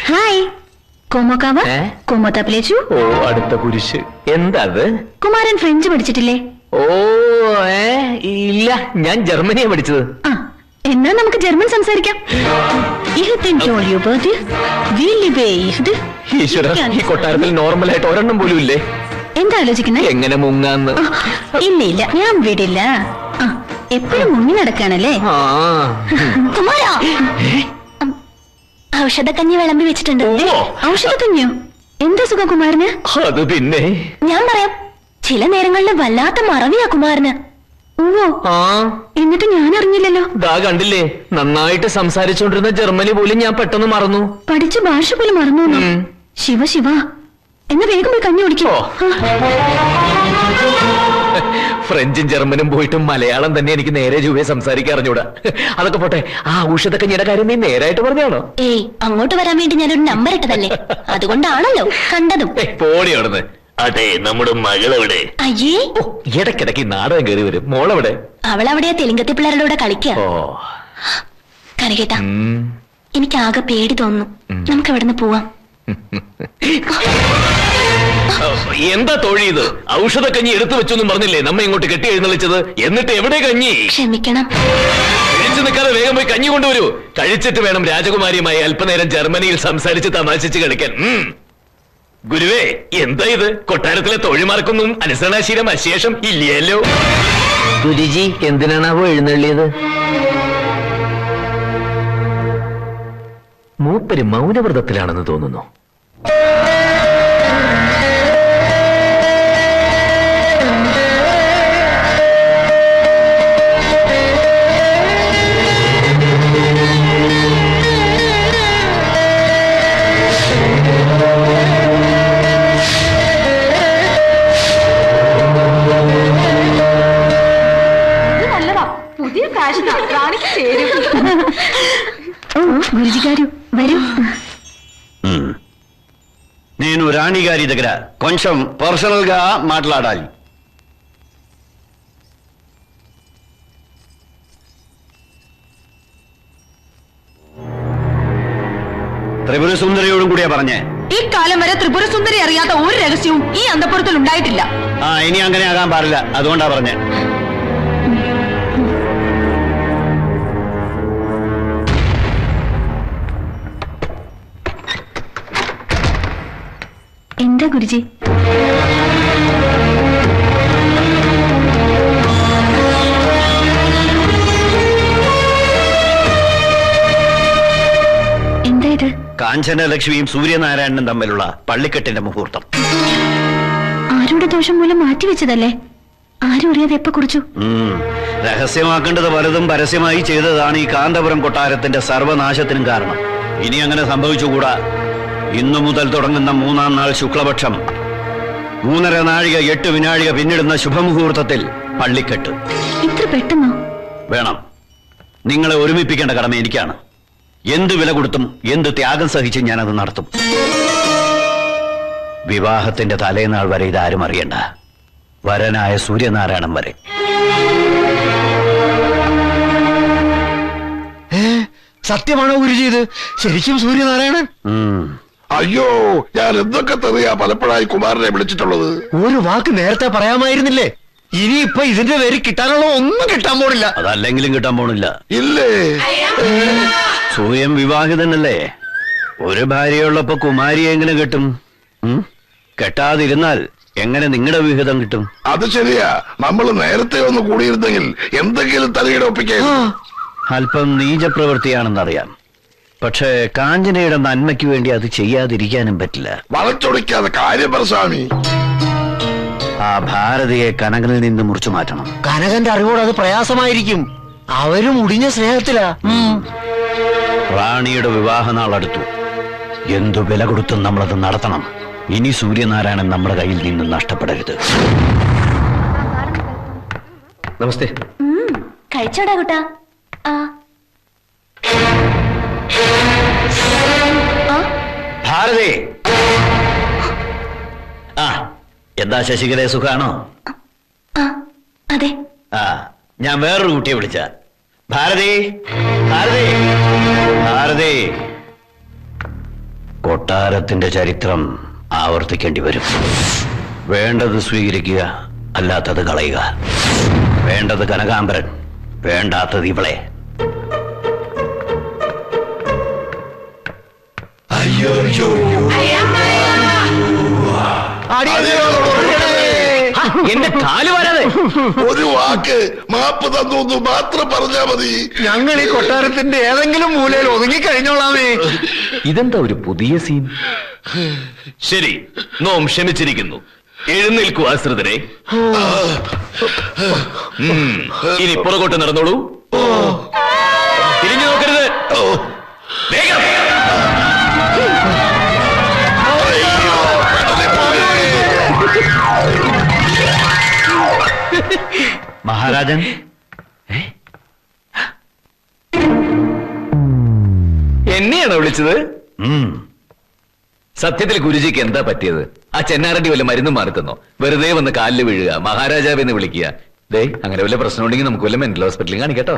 Hi കോമോത്താപ്പിലേച്ചു. ഓ അടുത്ത കുരിശ്. എന്താ കുമാരൻ ഫ്രഞ്ച് പഠിച്ചിട്ടില്ലേ? ഓ ഇല്ല, ഞാൻ ജർമ്മനിയാ പഠിച്ചത്. എന്നാ നമുക്ക് ജർമ്മൻ സംസാരിക്കാം. ഈശ്വര, ഈ കൊട്ടാരത്തിൽ നോർമലായിട്ട് ഒരെണ്ണം പോലും ഇല്ലേ? എന്താ ആലോചിക്കുന്നത്? എങ്ങനെ മുങ്ങാന്ന്? ഇല്ല ഇല്ല, ഞാൻ വിടില്ല. എപ്പോഴും മുങ്ങി നടക്കാണല്ലേ? ഔഷധക്കഞ്ഞി വിളമ്പി വെച്ചിട്ടുണ്ട്. ഔഷധക്കഞ്ഞിയോ? എന്താ സുഖം കുമാരന്? അത് പിന്നെ ഞാൻ പറയാം. ചില നേരങ്ങളിൽ വല്ലാത്ത മറവിയാ കുമാരന്. എന്നിട്ട് ഞാൻ അറിഞ്ഞില്ലല്ലോ. കണ്ടില്ലേ, നന്നായിട്ട് സംസാരിച്ചോണ്ടിരുന്ന ജർമ്മനി പോലും ഞാൻ പെട്ടെന്ന് മറന്നു. പഠിച്ച ഭാഷ പോലും മറന്നു. ശിവ ശിവ, എന്നാ വേഗം പോയി കഞ്ഞി കുടിക്കോ. ഫ്രഞ്ചും ജർമ്മനും പോയിട്ടും മലയാളം തന്നെ എനിക്ക് നേരെ ചൊവ്വേ സംസാരിക്കാൻ അറിഞ്ഞൂടാ. അതൊക്കെ പോട്ടെ, ആ ഔഷധക്കഞ്ഞിയുടെ കാര്യം നീ നേരായിട്ട് പറഞ്ഞാണോ? ഏയ്, അങ്ങോട്ട് വരാൻ വേണ്ടി ഞാനൊരു നമ്പർ ഇട്ടതല്ലേ, അതുകൊണ്ടാണല്ലോ കണ്ടതും. പോടി അവിടുന്ന്. അതെ, നമ്മുടെ മകളെവിടെ? അയ്യേ, ഇടയ്ക്കിടയ്ക്ക് നാടകം കയറി വരും. മോളെവിടെ? അവളവിടെയാ തെലുങ്കത്തി പിള്ളേരുടെ കൂടെ കളിക്കുക. കനകേട്ടാ, എനിക്ക് ആകെ പേടി തോന്നുന്നു. നമുക്ക് എവിടുന്ന് പോവാം? എന്താ തൊഴി ഇത്? ഔഷധക്കഞ്ഞി എടുത്തു വെച്ചൊന്നും പറഞ്ഞില്ലേ നമ്മ ഇങ്ങോട്ട് കെട്ടി എഴുന്നള്ളിച്ചത്? എന്നിട്ട് എവിടെ കഞ്ഞി? ക്ഷമിക്കണം. കഴിച്ചു നിൽക്കാതെ വേഗം പോയി കഞ്ഞി കൊണ്ടുവരൂ. കഴിച്ചിട്ട് വേണം രാജകുമാരിയുമായി അല്പനേരം ജർമ്മനിയിൽ സംസാരിച്ച് തമാശിച്ച് കളിക്കാൻ. ഗുരുവേ, എന്താ ഇത്? കൊട്ടാരത്തിലെ തോഴിമാർക്കൊന്നും അനുസരണാശീലം അശേഷം ഇല്ലല്ലോ. ഗുരുജി എന്തിനാണാവോ എഴുന്നള്ളിയത്? മൂപ്പര് മൗനവ്രതത്തിലാണെന്ന് തോന്നുന്നു. గురుజీ గారు వరు. నేను రాణి గారి దగ్గర కొంచెం పర్సనల్ గా మాట్లాడాలి. ത്രിപുര സുന്ദരിയോടും കൂടിയാ പറഞ്ഞേ. ഈ കാലം വരെ ത്രിപുര സുന്ദരി അറിയാത്ത ഒരു രഹസ്യവും ഈ അന്തപുരത്തിൽ ഉണ്ടായിട്ടില്ല. ഇനി അങ്ങനെ ആകാൻ പാടില്ല, അതുകൊണ്ടാ പറഞ്ഞേ. എന്താ ഗുരുജി? എന്താ ഇത്? കാഞ്ചനലക്ഷ്മിയും സൂര്യനാരായണനും തമ്മിലുള്ള പള്ളിക്കെട്ടിന്റെ മുഹൂർത്തം. ആരുടെ ദോഷം മൂലം മാറ്റിവെച്ചതല്ലേ? ആരും അറിയാതെ എപ്പോ കുറിച്ചു? രഹസ്യമാക്കേണ്ടത് പലതും പരസ്യമായി ചെയ്തതാണ് ഈ കാന്തപുരം കൊട്ടാരത്തിന്റെ സർവനാശത്തിനും കാരണം. ഇനി അങ്ങനെ സംഭവിച്ചുകൂടാ. ഇന്നു മുതൽ തുടങ്ങുന്ന 3-ാം നാൾ ശുക്ലപക്ഷം 3:30 നാഴിക 8 വിനാഴിക പിന്നിടുന്ന ശുഭമുഹൂർത്തത്തിൽ പള്ളിക്കെട്ട്. ഇത്ര പെട്ടെന്നോ? വേണം. നിങ്ങളെ ഒരുമിപ്പിക്കേണ്ട കടമ എനിക്കാണ്. എന്ത് വില കൊടുത്തും എന്ത് ത്യാഗം സഹിച്ചും ഞാനത് നടത്തും. വിവാഹത്തിന്റെ തലേനാൾ വരെ ഇതാരും അറിയണ്ട. വരനായ സൂര്യനാരായണൻ വരെ. സത്യമാണോ ഗുരുജി ഇത്? ശരിക്കും സൂര്യനാരായണൻ? അയ്യോ, ഞാൻ എന്തൊക്കെ തെറിയാ പലപ്പോഴായി കുമാരനെ വിളിച്ചിട്ടുള്ളത്. ഒരു വാക്ക് നേരത്തെ പറയാമായിരുന്നില്ലേ? ഇനിയിപ്പൊ ഇതിന്റെ പേര് കിട്ടാനുള്ള ഒന്നും കിട്ടാൻ പോണില്ല. അതല്ലെങ്കിലും കിട്ടാൻ പോണില്ല. ഇല്ലേ? സൂര്യൻ വിവാഹിതനല്ലേ? ഒരു ഭാര്യയുള്ളപ്പോ കുമാരിയെ എങ്ങനെ കിട്ടും? കെട്ടാതിരുന്നാൽ എങ്ങനെ നിങ്ങളുടെ വിഹിതം കിട്ടും? അത് ശരിയാ. നമ്മൾ നേരത്തെ ഒന്ന് കൂടിയിരുന്നെങ്കിൽ എന്തെങ്കിലും തലയുടെ ഒപ്പിക്കാൻ. അല്പം നീചപ്രവൃത്തിയാണെന്നറിയാം. പക്ഷേ കാഞ്ചനയുടെ നന്മയ്ക്ക് വേണ്ടി അത് ചെയ്യാതിരിക്കാനും പറ്റില്ല. വളച്ചൊടിക്കാതെ കാര്യം പറ സ്വാമി. ആ ഭാരതിയെ കനകനിൽ നിന്ന് മുറിച്ചു മാറ്റണം. കനകന്റെ അറിവോട് അത് പ്രയാസമായിരിക്കും. അവരും മുടിഞ്ഞ സ്നേഹത്തിലാ. റാണിയുടെ വിവാഹനാൾ അടുത്തു. എന്തു വില കൊടുത്തും നമ്മളത് നടത്തണം. ഇനി സൂര്യനാരായണൻ നമ്മുടെ കയ്യിൽ നിന്ന് നഷ്ടപ്പെടരുത്. നമസ്തേ. കഴിച്ചോടാ കുട്ടാ. ഭാരതി. എന്താ ശശികലയെ സുഖാണോ? അതെ. ഞാൻ വേറൊരു കുട്ടിയെ വിളിച്ച. ഭാരതി. ഭാരതി, കൊട്ടാരത്തിന്റെ ചരിത്രം ആവർത്തിക്കേണ്ടി വരും. വേണ്ടത് സ്വീകരിക്കുക, അല്ലാത്തത് കളയുക. വേണ്ടത് കനകാംബരൻ, വേണ്ടാത്തത് ഇവളെ. എന്റെ കാല് വരാതെ ഒരു വാക്ക് മാപ്പ് തന്നു മാത്രം പറഞ്ഞാ മതി. ഞങ്ങൾ ഈ കൊട്ടാരത്തിന്റെ ഏതെങ്കിലും മൂലയിൽ ഒതുങ്ങിക്കഴിഞ്ഞോളാമേ. ഇതെന്താ ഒരു പുതിയ സീൻ? ശരി, നോം ക്ഷമിച്ചിരിക്കുന്നു. എഴുന്നേൽക്കൂ ആശ്രിതരെ. ഇനി പുറകോട്ട് നടന്നോളൂ. തിരിഞ്ഞു നോക്കരുത്. വേഗം. മഹാരാജൻ, എന്നെയാണോ വിളിച്ചത്? സത്യത്തിൽ ഗുരുജിക്ക് എന്താ പറ്റിയത്? ആ ചെന്നാരണ്ടി വല്ല മരുന്നും മാറി തന്നോ? വെറുതെ വന്ന് കാലിൽ വീഴുക, മഹാരാജാവെന്ന് വിളിക്കുക. ദേ, അങ്ങനെ വല്ല പ്രശ്നം ഉണ്ടെങ്കിൽ നമുക്ക് വല്ല മെന്റൽ ഹോസ്പിറ്റലിൽ കാണിക്കട്ടോ.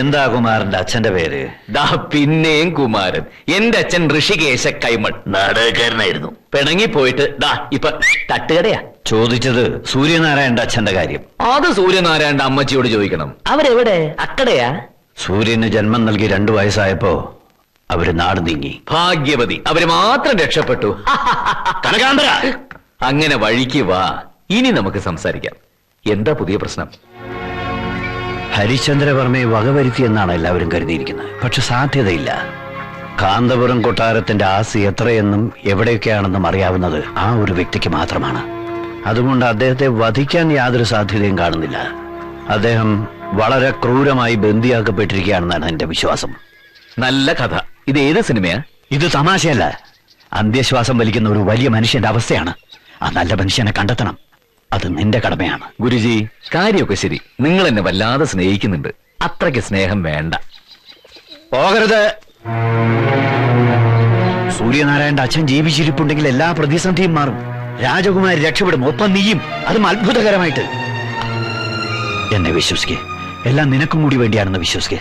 എന്താ കുമാരന്റെ അച്ഛന്റെ പേര്? ദാ പിന്നെയും കുമാരൻ. എന്റെ അച്ഛൻ ഋഷികേശ കൈമൾ, നാടകക്കാരനായിരുന്നു. പിണങ്ങി പോയിട്ട് ദാ ഇപ്പൊ തട്ടുകടയാ. ചോദിച്ചത് സൂര്യനാരായണന്റെ അച്ഛന്റെ കാര്യം. അത് സൂര്യനാരായണന്റെ അമ്മച്ചിയോട് ചോദിക്കണം. അവരെവിടെ? അക്കടയാ. സൂര്യന് ജന്മം നൽകി 2 വയസ്സായപ്പോ അവര് നാട് നീങ്ങി. ഭാഗ്യവതി, അവര് മാത്രം രക്ഷപ്പെട്ടു. കനകാംബര, അങ്ങനെ വഴിക്ക് വാ. ഇനി നമുക്ക് സംസാരിക്കാം. എന്താ പുതിയ പ്രശ്നം? ഹരിശ്ചന്ദ്രവർമ്മയെ വകവരുത്തിയെന്നാണ് എല്ലാവരും കരുതിയിരിക്കുന്നത്. പക്ഷെ സാധ്യതയില്ല. കാന്തപുരം കൊട്ടാരത്തിന്റെ ആസ്തി എത്രയെന്നും എവിടെയൊക്കെയാണെന്നും അറിയാവുന്നത് ആ ഒരു വ്യക്തിക്ക് മാത്രമാണ്. അതുകൊണ്ട് അദ്ദേഹത്തെ വധിക്കാൻ യാതൊരു സാധ്യതയും കാണുന്നില്ല. അദ്ദേഹം വളരെ ക്രൂരമായി ബന്ദിയാക്കപ്പെട്ടിരിക്കുകയാണെന്നാണ് എന്റെ വിശ്വാസം. നല്ല കഥ. ഇത് ഏത് സിനിമയാ? ഇത് തമാശയല്ല. അന്ത്യശ്വാസം വലിക്കുന്ന ഒരു വലിയ മനുഷ്യന്റെ അവസ്ഥയാണ്. ആ നല്ല മനുഷ്യനെ കണ്ടെത്തണം. അത് നിന്റെ കടമയാണ്. ഗുരുജി, കാര്യമൊക്കെ ശരി. നിങ്ങൾ എന്നെ വല്ലാതെ സ്നേഹിക്കുന്നുണ്ട്. അത്രയ്ക്ക് സ്നേഹം വേണ്ട. പോകരുത്. സൂര്യനാരായണന്റെ അച്ഛൻ ജീവിച്ചിരിപ്പുണ്ടെങ്കിൽ എല്ലാ പ്രതിസന്ധിയും മാറും. രാജകുമാരി രക്ഷപ്പെടും, ഒപ്പം നീയും. അതും അത്ഭുതകരമായിട്ട്. എന്നെ വിശ്വസിക്കേ. എല്ലാം നിനക്കും കൂടി വേണ്ടിയാണെന്ന് വിശ്വസിക്കേ.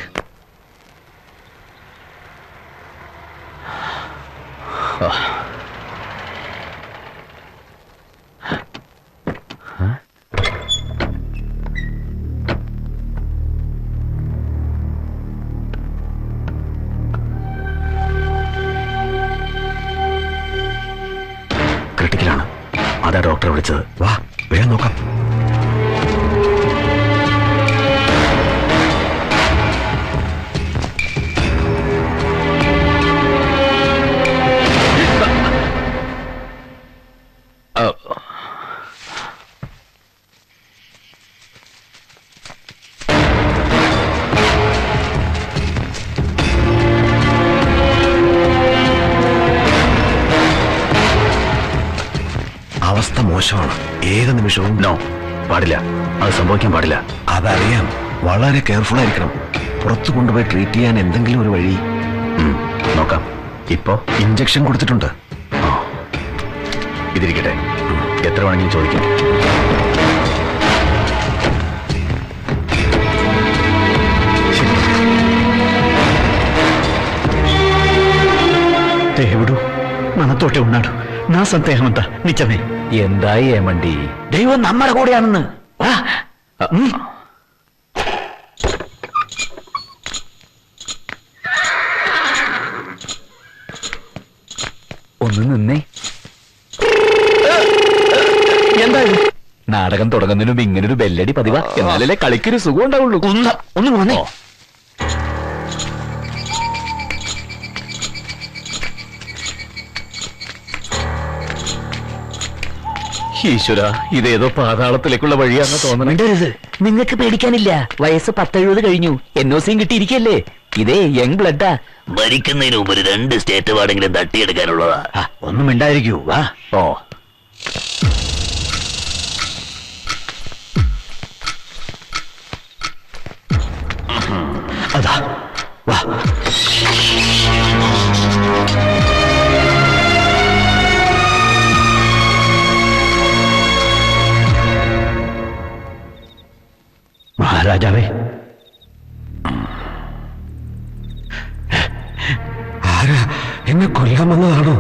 ക്രിട്ടിക്കലാണ്. അതാ ഡോക്ടറെ വിളിച്ചത്. വാ, വേഗം നോക്കാം. അവസ്ഥ മോശമാണ്. ഏത് നിമിഷവും. നോ, പാടില്ല. അത് സംഭവിക്കാൻ പാടില്ല. അതറിയാം. വളരെ കെയർഫുൾ ആയിരിക്കണം. പുറത്തു കൊണ്ടുപോയി ട്രീറ്റ് ചെയ്യാൻ എന്തെങ്കിലും ഒരു വഴി നോക്കാം. ഇപ്പോ ഇഞ്ചക്ഷൻ കൊടുത്തിട്ടുണ്ട്. ഇതിരിക്കട്ടെ, എത്ര വേണമെങ്കിലും ചോദിക്കാം. దేవుడు మనతోటే ఉన్నాడు. నా సందేహం అంతా నిజమే. എന്തായി ഏമണ്ടി? ദൈവം നമ്മുടെ കൂടെയാണെന്ന്. ഒന്ന് നിന്നേ. എന്താ നാടകം തുടങ്ങുന്നതിന് മുമ്പ് ഇങ്ങനൊരു ബെല്ലടി പതിവാ. എന്നാലല്ലേ കളിക്കൊരു സുഖം ഉണ്ടാവുള്ളൂ. ഒന്ന് വന്നേ. ഈശ്വര, ഇതേതോ പാതാളത്തിലേക്കുള്ള വഴിയാണെന്ന് തോന്നണം. നിങ്ങൾക്ക് പേടിക്കാനില്ല. വയസ്സ് 10-70 കഴിഞ്ഞു. NOCയും കിട്ടിയിരിക്കല്ലേ. ഇതേ യങ് ബ്ലഡാ. മരിക്കുന്നതിന് മുമ്പ് 2 സ്റ്റേറ്റ് വാർഡെങ്കിലും തട്ടിയെടുക്കാനുള്ളതാ. ഒന്നും മിണ്ടായിരിക്കൂ. വാ. ഓ, അതാ വാ. മഹാരാജാവേ, എന്നെ കൊല്ലാൻ വന്നതാണോ?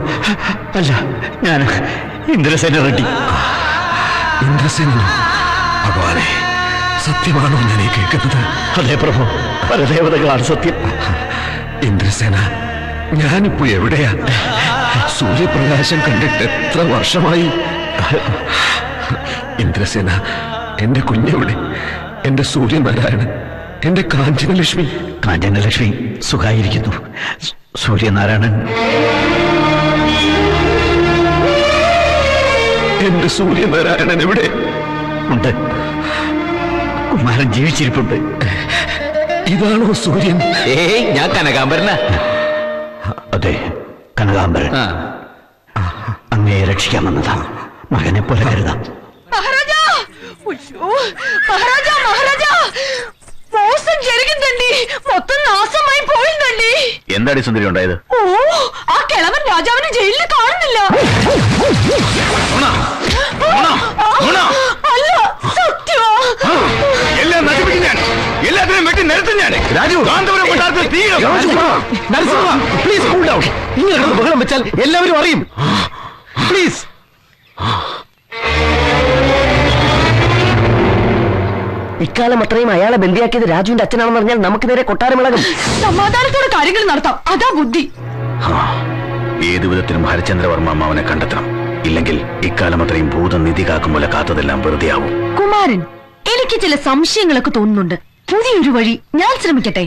അല്ല, ഞാൻ ഇന്ദ്രസേന റെഡ്ഡി. ഇന്ദ്രസേന? ഭഗവാനെ, സത്യമാണോ ഞാൻ ഈ കേൾക്കുന്നത്? അതെ പ്രഭു, പരദേവതകളാണ് സത്യം. ഇന്ദ്രസേന, ഞാനിപ്പോ എവിടെയാ? സൂര്യപ്രകാശം കണ്ടിട്ട് എത്ര വർഷമായി? ഇന്ദ്രസേന, എന്റെ കുഞ്ഞെവിടെ? എന്റെ സൂര്യനാരായണൻ, എന്റെ കാഞ്ചനലക്ഷ്മി. കാഞ്ചനലക്ഷ്മി സുഖായിരിക്കുന്നു. സൂര്യനാരായണൻ, എന്റെ സൂര്യനാരായണൻ എവിടെ? ഉണ്ട്. കുമാരൻ ജീവിച്ചിരിപ്പുണ്ട്. ഇതാണോ സൂര്യൻ? ഏയ്, ഞാൻ കനകാംബരനാ. അതെ, കനകാംബരൻ. അങ്ങയെ രക്ഷിക്കാൻ വന്നതാണ്. മകനെ പോലെ കരുതാം. మహారాజా మహారాజా మహారాజా మోసం జరిగిందండి. మొత్తం నాశమైపోయిందండి. എന്താടി സുന്ദരി ഉണ്ടായത്? ഓ, ആ കിളവൻ രാജാവിനെ ജയിലിൽ കാണുന്നില്ല. അല്ല, സത്യമാ. എല്ലാം നശിപ്പിക്കും ഞാൻ. എല്ലാത്തിനും വെട്ടി നിരത്തും ഞാൻ. രാജു, കാന്തപുരം കൊട്ടാരത്തിൽ തീ പ്ലീസ് കൂൾ ഡൗൺ. ഇങ്ങനെ ബഹളം വെച്ചാൽ എല്ലാവരും അറിയും. പ്ലീസ്. ഇക്കാലം അത്രയും അയാളെ ബന്ധിയാക്കിയത് രാജുവിന്റെ അച്ഛനാണെന്ന് പറഞ്ഞാൽ നമുക്ക് നേരെ കൊട്ടാരമിളകും. സമാധാനത്തോടെ കാര്യങ്ങൾ നടത്താം. അതാ ബുദ്ധി. ഏതു വിധത്തിലും ഹരിചന്ദ്രവർമ്മ അവനെ കണ്ടെത്തണം. ഇല്ലെങ്കിൽ ഇക്കാലം അത്രയും ഭൂതം നിധി കാക്കും പോലെ കാത്തതെല്ലാം വെറുതെ ആവും. കുമാരൻ, എനിക്ക് ചില സംശയങ്ങളൊക്കെ തോന്നുന്നുണ്ട്. പുതിയൊരു വഴി ഞാൻ ശ്രമിക്കട്ടെ.